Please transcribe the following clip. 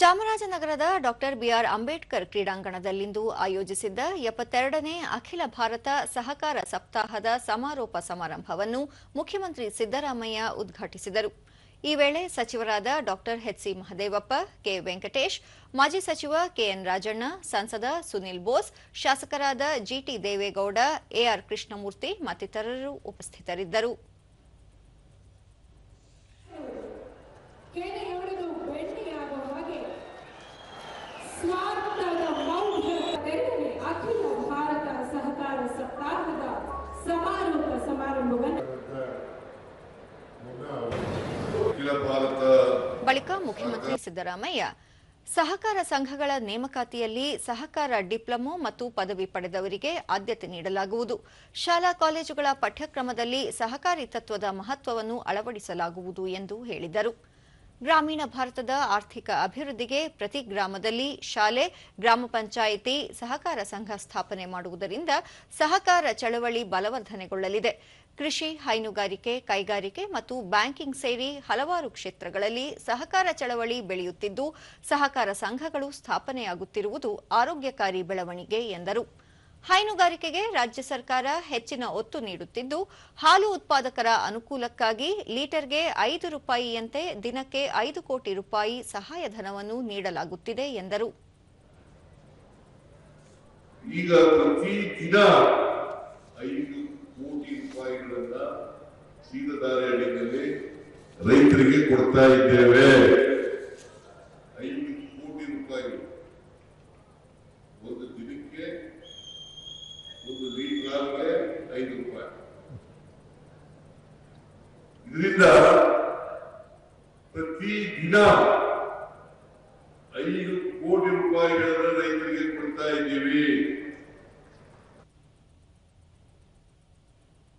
ಚಾಮರಾಜನಗರದ doctor B R Ambedkar ಕ್ರೀಡಾಂಗಣದಲ್ಲಿಂದು ಆಯೋಜಿಸಿದ್ದ 72ನೇ ಅಖಿಲ ಭಾರತ ಸಹಕಾರ ಸಪ್ತಾಹದ ಸಮಾರೋಪ ಸಮಾರಂಭವನ್ನು ಮುಖ್ಯಮಂತ್ರಿ ಸಿದ್ದರಾಮಯ್ಯ ಉದ್ಘಾಟಿಸಿದರು. ಈ ವೇಳೆ ಸಚಿವರಾದ ಡಾಕ್ಟರ್ ಎಚ್.ಸಿ. ಮಹದೇವಪ್ಪ, ಕೆ. ವೆಂಕಟೇಶ್, ಮಾಜಿ ಸಚಿವ ಕೆಎನ್ ರಾಜಣ್ಣ, ಸಂಸದ ಸುನಿಲ್ ಬೋಸ್, ಶಾಸಕರಾದ ಜಿಟಿ ದೇವೇಗೌಡ, ಎಆರ್ ಕೃಷ್ಣಮೂರ್ತಿ ಮತ್ತಿತರರು ಉಪಸ್ಥಿತರಿದ್ದರು. ಅಖಿಲ ಭಾರತ ಸಹಕಾರ ಸಪ್ತಾಹದ ಸಮಾರೋಪ ಸಮಾರಂಭವನ್ನು ಬಳಿಕ ಮುಖ್ಯಮಂತ್ರಿ ಸಿದ್ದರಾಮಯ್ಯ ಸಹಕಾರ ಸಂಘಗಳ ನೇಮಕಾತಿಯಲ್ಲಿ ಸಹಕಾರ ಡಿಪ್ಲೊಮೊ ಮತ್ತು ಪದವಿ ಪಡೆದವರಿಗೆ ಆದ್ಯತೆ ನೀಡಲಾಗುವುದು. ಶಾಲಾ ಕಾಲೇಜುಗಳ ಪಠ್ಯಕ್ರಮದಲ್ಲಿ ಸಹಕಾರಿ ತತ್ವದ ಮಹತ್ವವನ್ನು ಅಳವಡಿಸಲಾಗುವುದು ಎಂದು ಹೇಳಿದರು. ಗ್ರಾಮೀಣ ಭಾರತದ ಆರ್ಥಿಕ ಅಭಿವೃದ್ಧಿಗೆ ಪ್ರತಿ ಗ್ರಾಮದಲ್ಲಿ ಶಾಲೆ, ಗ್ರಾಮ ಪಂಚಾಯಿತಿ, ಸಹಕಾರ ಸಂಘ ಸ್ಥಾಪನೆ ಮಾಡುವುದರಿಂದ ಸಹಕಾರ ಚಳವಳಿ ಬಲವರ್ಧನೆಗೊಳ್ಳಲಿದೆ. ಕೃಷಿ, ಹೈನುಗಾರಿಕೆ, ಕೈಗಾರಿಕೆ ಮತ್ತು ಬ್ಯಾಂಕಿಂಗ್ ಸೇರಿ ಹಲವಾರು ಕ್ಷೇತ್ರಗಳಲ್ಲಿ ಸಹಕಾರ ಚಳವಳಿ ಬೆಳೆಯುತ್ತಿದ್ದು, ಸಹಕಾರ ಸಂಘಗಳು ಸ್ಥಾಪನೆಯಾಗುತ್ತಿರುವುದು ಆರೋಗ್ಯಕಾರಿ ಬೆಳವಣಿಗೆ ಎಂದರು. ಹೈನುಗಾರಿಕೆಗೆ ರಾಜ್ಯ ಸರ್ಕಾರ ಹೆಚ್ಚಿನ ಒತ್ತು ನೀಡುತ್ತಿದ್ದು, ಹಾಲು ಉತ್ಪಾದಕರ ಅನುಕೂಲಕ್ಕಾಗಿ ಲೀಟರ್ಗೆ ₹5ಯಂತೆ ದಿನಕ್ಕೆ 5 ಕೋಟಿ ರೂಪಾಯಿ ಸಹಾಯಧನವನ್ನು ನೀಡಲಾಗುತ್ತಿದೆ ಎಂದರು. ಈಗ ಪ್ರತಿ ದಿನ 5 ಕೋಟಿ ರೂಪಾಯಿಗಳನ್ನ ಸೀದಧಾರೆ ಅಡಿಯಲ್ಲಿ ರೈತರಿಗೆ ಕೊಡ್ತಾ ಇದ್ದೇವೆ. 5 ಕೋಟಿ ರೂಪಾಯಿ ಒಂದು ದಿನಕ್ಕೆ, ಒಂದು ಲೀಟರ್ಗೆ 5 ರೂಪಾಯಿ. ಇದರಿಂದ ಪ್ರತಿ ದಿನ 5 ಕೋಟಿ ರೂಪಾಯಿಗಳನ್ನ ರೈತರಿಗೆ ಕೊಡ್ತಾ ಇದ್ದೀವಿ.